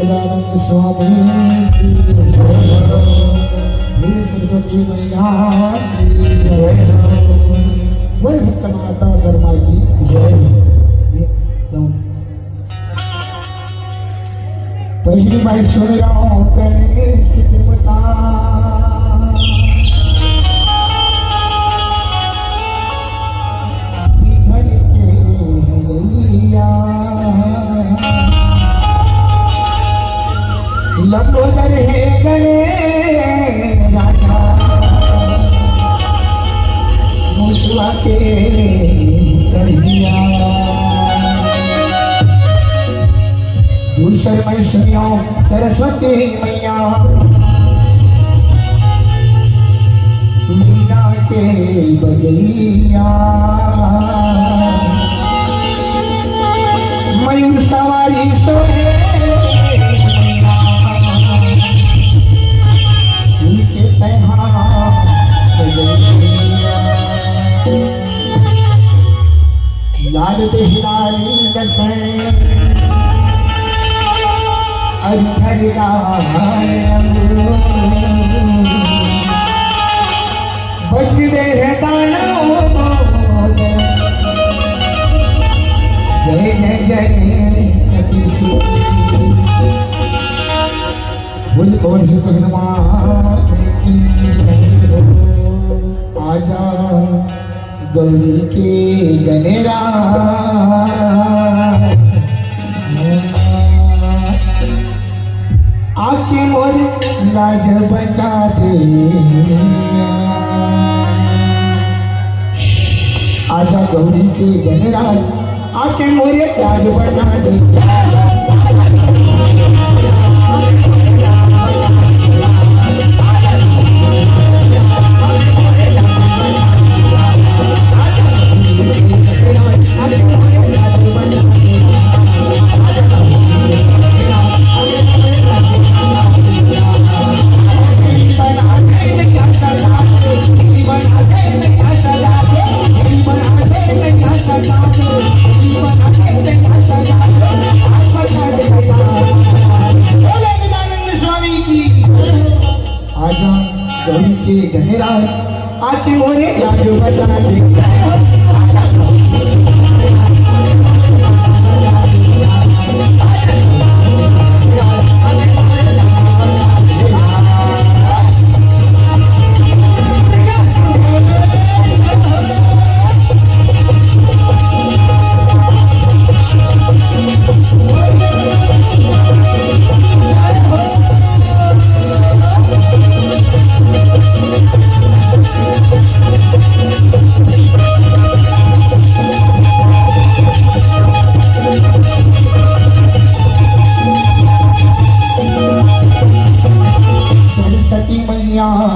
सच्चिदानंद स्वामी की सरस्वती मैया की वही भक्त माता धर्मा की जय। पहली मैं सुन रहा हूँ गणेश देवता विघन के हरैया लंबोदर है गणेश राजा मुसवा के करिया। दूसर मैं सुनियो सरस्वती मैया मीना के बजैया मयूर सवारी सोहे उनके तैहा लाल देहलाली दसें बच दे दानव जय जय जय बोल कौन से भगवान की आजा गौरी के गनेरा आके मोर लाज बचा दे आजा गौरी के गणराज आके मोरे लाज बचा दे। गौरी के गणराज आके मोरे लाज बचा दे।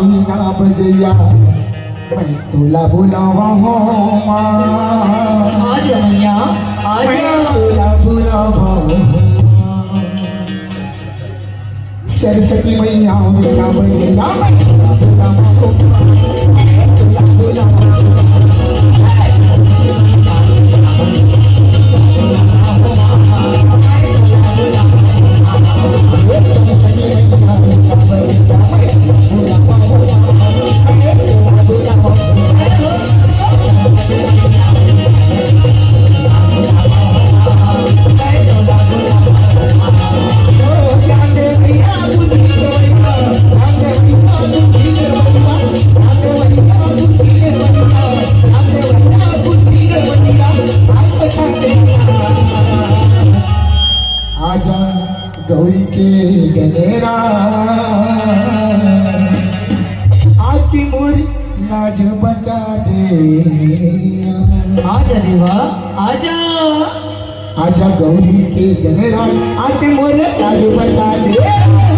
मीना बजैया मैं तुला बुलावा हो माँ तुला बुलावा सरस्वती मैया मीना बजैया मैं तुला बुलावा हो तुला बुलावा गौरी के गनेरा आके मोर लाज बचा दे। आजा देवा आजा आजा गौरी के गनेरा आके मोर लाज बचा दे।